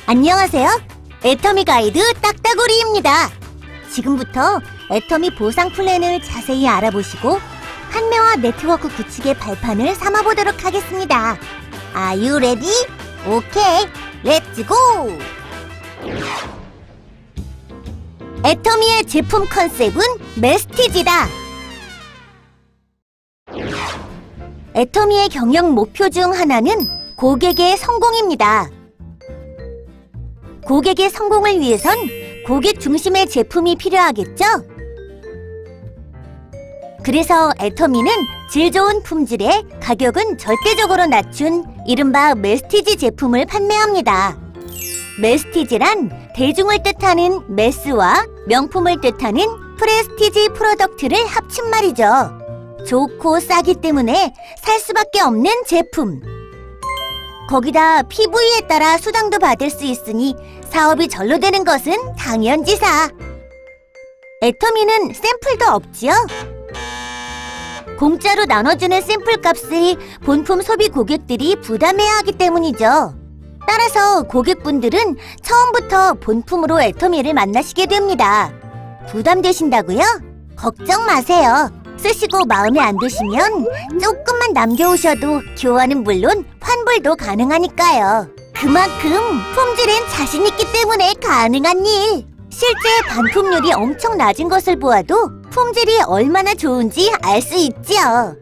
안녕하세요. 애터미 가이드 딱따구리입니다. 지금부터 애터미 보상 플랜을 자세히 알아보시고 판매와 네트워크 구축의 발판을 삼아보도록 하겠습니다. Are you ready? 오케이, 렛츠 고! 애터미의 제품 컨셉은 메스티지다. 애터미의 경영 목표 중 하나는 고객의 성공입니다. 고객의 성공을 위해선 고객 중심의 제품이 필요하겠죠? 그래서 애터미는 질 좋은 품질에 가격은 절대적으로 낮춘 이른바 메스티지 제품을 판매합니다. 메스티지란 대중을 뜻하는 메스와 명품을 뜻하는 프레스티지 프로덕트를 합친 말이죠. 좋고 싸기 때문에 살 수밖에 없는 제품. 거기다 PV에 따라 수당도 받을 수 있으니 사업이 절로 되는 것은 당연지사. 애터미는 샘플도 없지요? 공짜로 나눠주는 샘플 값을 본품 소비 고객들이 부담해야 하기 때문이죠. 따라서 고객분들은 처음부터 본품으로 애터미를 만나시게 됩니다. 부담되신다고요? 걱정 마세요. 쓰시고 마음에 안 드시면 조금만 남겨오셔도 교환은 물론 환불도 가능하니까요. 그만큼 품질엔 자신 있기 때문에 가능한 일. 실제 반품률이 엄청 낮은 것을 보아도 품질이 얼마나 좋은지 알 수 있지요.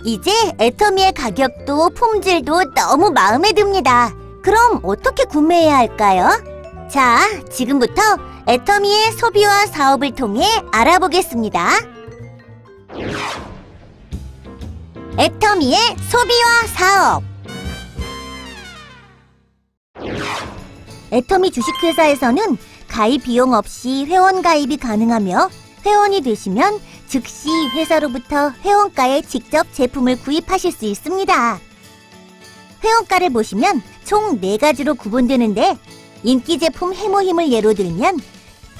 이제 애터미의 가격도 품질도 너무 마음에 듭니다. 그럼 어떻게 구매해야 할까요? 자, 지금부터 애터미의 소비와 사업을 통해 알아보겠습니다. 애터미의 소비와 사업. 애터미 주식회사에서는 가입 비용 없이 회원 가입이 가능하며 회원이 되시면 즉시 회사로부터 회원가에 직접 제품을 구입하실 수 있습니다. 회원가를 보시면 총 4가지로 구분되는데 인기 제품 해모힘을 예로 들면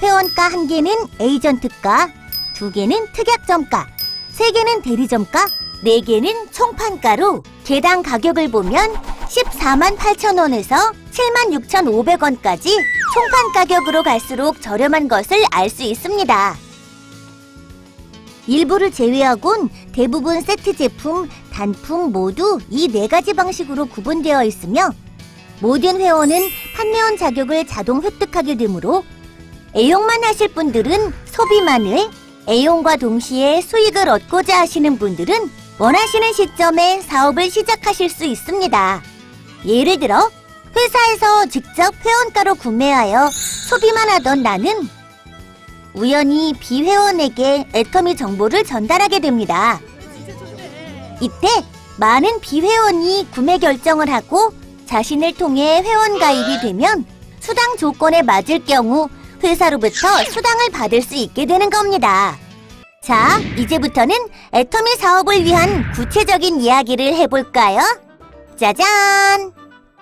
회원가 1개는 에이전트가, 2개는 특약점가, 3개는 대리점가, 4개는 총판가로 개당 가격을 보면 14만 8천 원에서 7만 6,500원까지 총판 가격으로 갈수록 저렴한 것을 알 수 있습니다. 일부를 제외하곤 대부분 세트 제품, 단품 모두 이 4가지 방식으로 구분되어 있으며 모든 회원은 판매원 자격을 자동 획득하게 되므로 애용만 하실 분들은 소비만을, 애용과 동시에 수익을 얻고자 하시는 분들은 원하시는 시점에 사업을 시작하실 수 있습니다. 예를 들어 회사에서 직접 회원가로 구매하여 소비만 하던 나는 우연히 비회원에게 애터미 정보를 전달하게 됩니다. 이때 많은 비회원이 구매 결정을 하고 자신을 통해 회원 가입이 되면 수당 조건에 맞을 경우 회사로부터 수당을 받을 수 있게 되는 겁니다. 자, 이제부터는 애터미 사업을 위한 구체적인 이야기를 해볼까요? 짜잔!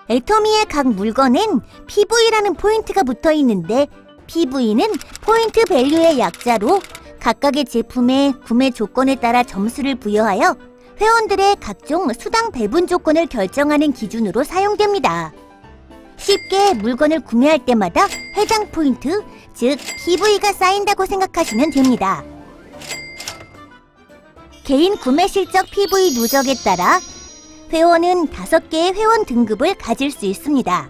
애터미의 각 물건엔 PV라는 포인트가 붙어 있는데 PV는 포인트 밸류의 약자로 각각의 제품의 구매 조건에 따라 점수를 부여하여 회원들의 각종 수당 배분 조건을 결정하는 기준으로 사용됩니다. 쉽게 물건을 구매할 때마다 해당 포인트, 즉 PV가 쌓인다고 생각하시면 됩니다. 개인 구매 실적 PV 누적에 따라 회원은 5개의 회원 등급을 가질 수 있습니다.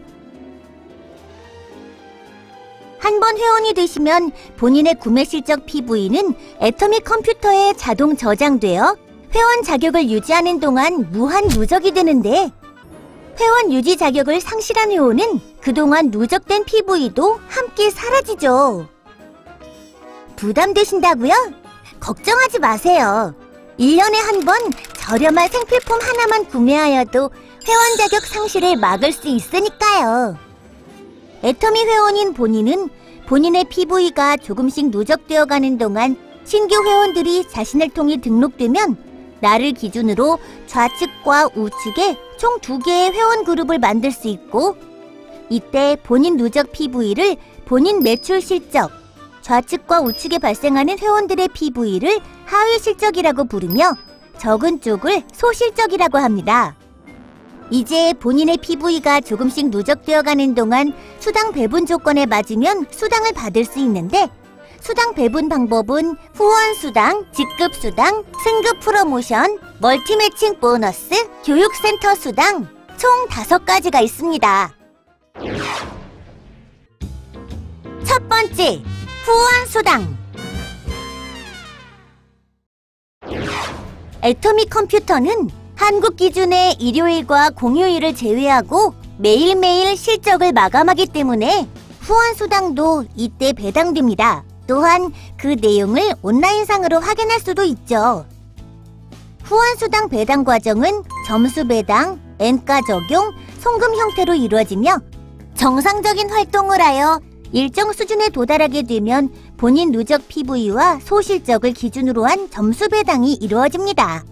한 번 회원이 되시면 본인의 구매 실적 PV는 애터미 컴퓨터에 자동 저장되어 회원 자격을 유지하는 동안 무한 누적이 되는데 회원 유지 자격을 상실한 회원은 그동안 누적된 PV도 함께 사라지죠. 부담되신다고요? 걱정하지 마세요. 1년에 한 번 저렴한 생필품 하나만 구매하여도 회원 자격 상실을 막을 수 있으니까요. 애터미 회원인 본인은 본인의 PV가 조금씩 누적되어 가는 동안 신규 회원들이 자신을 통해 등록되면 나를 기준으로 좌측과 우측에 총 2개의 회원 그룹을 만들 수 있고 이때 본인 누적 PV를 본인 매출 실적, 좌측과 우측에 발생하는 회원들의 PV를 하위 실적이라고 부르며 적은 쪽을 소실적이라고 합니다. 이제 본인의 PV가 조금씩 누적되어 가는 동안 수당 배분 조건에 맞으면 수당을 받을 수 있는데, 수당 배분 방법은 후원 수당, 직급 수당, 승급 프로모션, 멀티매칭 보너스, 교육센터 수당 총 5가지가 있습니다. 첫 번째, 후원 수당. 애토미 컴퓨터는 한국 기준의 일요일과 공휴일을 제외하고 매일매일 실적을 마감하기 때문에 후원 수당도 이때 배당됩니다. 또한 그 내용을 온라인상으로 확인할 수도 있죠. 후원 수당 배당 과정은 점수 배당, N가 적용, 송금 형태로 이루어지며 정상적인 활동을 하여 일정 수준에 도달하게 되면 본인 누적 PV와 소실적을 기준으로 한 점수 배당이 이루어집니다.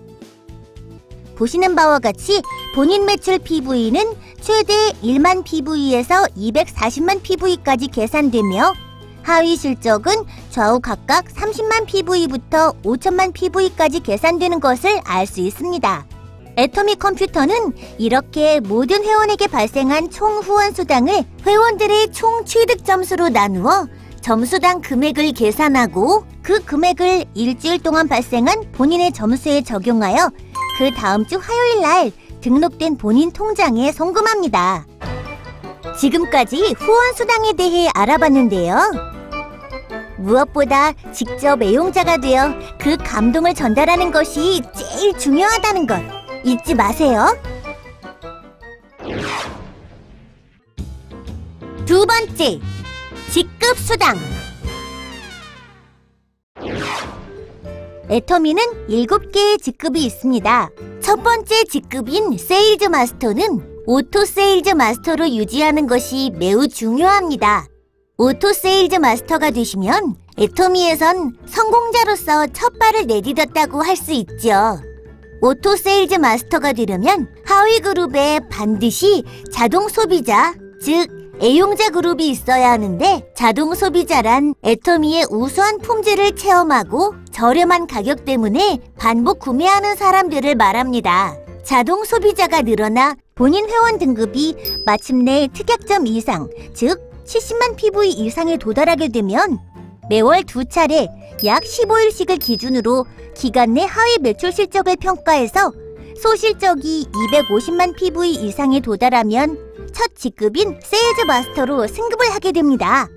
보시는 바와 같이 본인 매출 PV는 최대 1만 PV에서 240만 PV까지 계산되며 하위 실적은 좌우 각각 30만 PV부터 5천만 PV까지 계산되는 것을 알 수 있습니다. 애토미 컴퓨터는 이렇게 모든 회원에게 발생한 총 후원 수당을 회원들의 총 취득 점수로 나누어 점수당 금액을 계산하고 그 금액을 일주일 동안 발생한 본인의 점수에 적용하여 그 다음 주 화요일 날 등록된 본인 통장에 송금합니다. 지금까지 후원 수당에 대해 알아봤는데요. 무엇보다 직접 애용자가 되어 그 감동을 전달하는 것이 제일 중요하다는 것 잊지 마세요. 두 번째, 직급 수당. 애터미는 7개의 직급이 있습니다. 첫 번째 직급인 세일즈 마스터는 오토 세일즈 마스터로 유지하는 것이 매우 중요합니다. 오토 세일즈 마스터가 되시면 애터미에선 성공자로서 첫 발을 내디뎠다고 할 수 있죠. 오토 세일즈 마스터가 되려면 하위 그룹에 반드시 자동 소비자, 즉 애용자 그룹이 있어야 하는데, 자동 소비자란 애터미의 우수한 품질을 체험하고 저렴한 가격 때문에 반복 구매하는 사람들을 말합니다. 자동 소비자가 늘어나 본인 회원 등급이 마침내 특약점 이상, 즉 70만 PV 이상에 도달하게 되면 매월 2차례 약 15일씩을 기준으로 기간 내 하위 매출 실적을 평가해서 소실적이 250만 PV 이상에 도달하면 첫 직급인 세일즈 마스터로 승급을 하게 됩니다.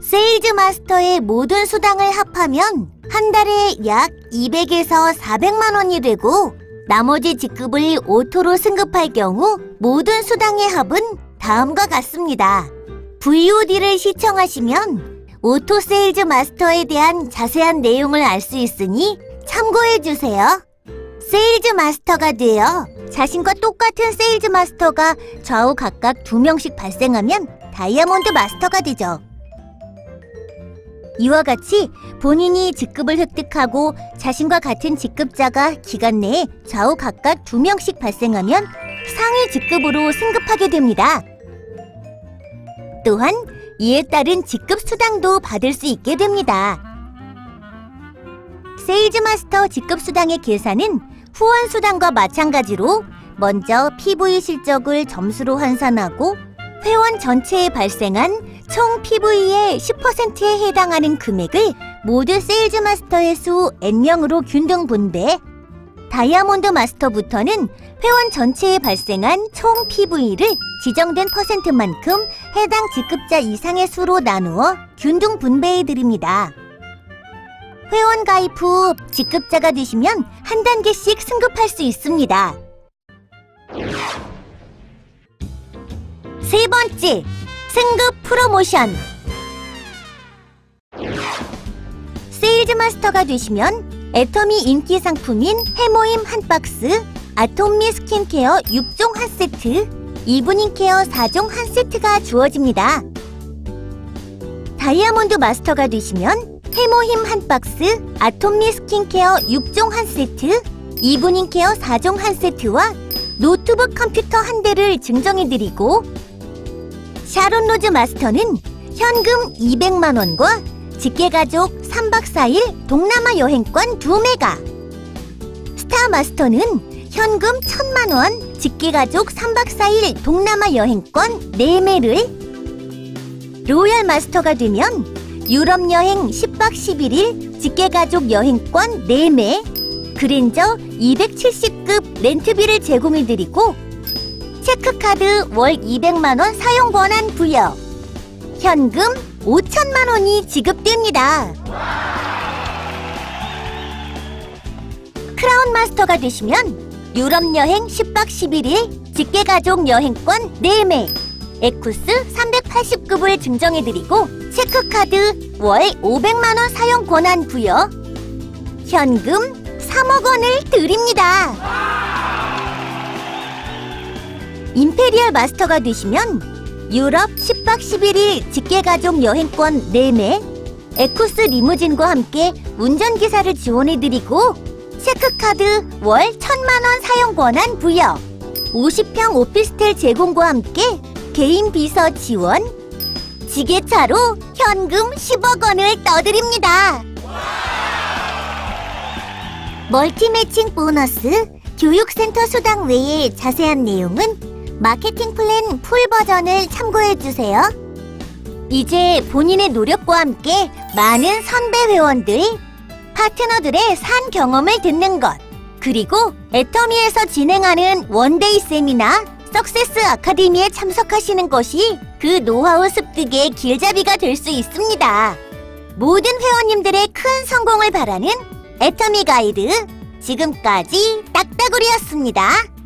세일즈 마스터의 모든 수당을 합하면 한 달에 약 200에서 400만 원이 되고, 나머지 직급을 오토로 승급할 경우 모든 수당의 합은 다음과 같습니다. VOD를 시청하시면 오토 세일즈 마스터에 대한 자세한 내용을 알 수 있으니 참고해주세요. 세일즈 마스터가 되어 자신과 똑같은 세일즈 마스터가 좌우 각각 2명씩 발생하면 다이아몬드 마스터가 되죠. 이와 같이 본인이 직급을 획득하고 자신과 같은 직급자가 기간 내에 좌우 각각 2명씩 발생하면 상위 직급으로 승급하게 됩니다. 또한 이에 따른 직급 수당도 받을 수 있게 됩니다. 세일즈 마스터 직급 수당의 계산은 후원 수당과 마찬가지로 먼저 PV 실적을 점수로 환산하고 회원 전체에 발생한 총 PV의 10%에 해당하는 금액을 모두 세일즈 마스터의 수 N명으로 균등 분배, 다이아몬드 마스터부터는 회원 전체에 발생한 총 PV를 지정된 퍼센트만큼 해당 직급자 이상의 수로 나누어 균등 분배해드립니다. 회원 가입 후 직급자가 되시면 한 단계씩 승급할 수 있습니다. 세 번째, 승급 프로모션. 세일즈 마스터가 되시면 애터미 인기 상품인 해모임 한 박스, 아톰미 스킨케어 6종 한 세트, 이브닝 케어 4종 한 세트가 주어집니다. 다이아몬드 마스터가 되시면 해모힘 한 박스, 아톰미 스킨케어 6종 한 세트, 이브닝 케어 4종 한 세트와 노트북 컴퓨터 한 대를 증정해드리고, 샤론 로즈 마스터는 현금 200만 원과 직계가족 3박 4일 동남아 여행권 2매가, 스타 마스터는 현금 1000만 원, 직계가족 3박 4일 동남아 여행권 4매를, 로열 마스터가 되면 유럽 여행 10박 11일 직계가족 여행권 4매, 그랜저 270급 렌트비를 제공해드리고 체크카드 월 200만원 사용 권한 부여, 현금 5천만원이 지급됩니다. 크라운 마스터가 되시면 유럽 여행 10박 11일 직계가족 여행권 4매, 에쿠스 380급을 증정해드리고 체크카드 월 500만원 사용 권한 부여, 현금 3억 원을 드립니다. 임페리얼 마스터가 되시면 유럽 10박 11일 직계가족 여행권 4매, 에쿠스 리무진과 함께 운전기사를 지원해드리고 체크카드 월 1,000만원 사용 권한 부여, 50평 오피스텔 제공과 함께 개인 비서 지원, 지게차로 현금 10억 원을 떠드립니다. 멀티매칭 보너스, 교육센터 수당 외의 자세한 내용은 마케팅 플랜 풀 버전을 참고해주세요. 이제 본인의 노력과 함께 많은 선배 회원들, 파트너들의 산 경험을 듣는 것, 그리고 애터미에서 진행하는 원데이 세미나 석세스 아카데미에 참석하시는 것이 그 노하우 습득의 길잡이가 될 수 있습니다. 모든 회원님들의 큰 성공을 바라는 애터미 가이드, 지금까지 딱따구리였습니다.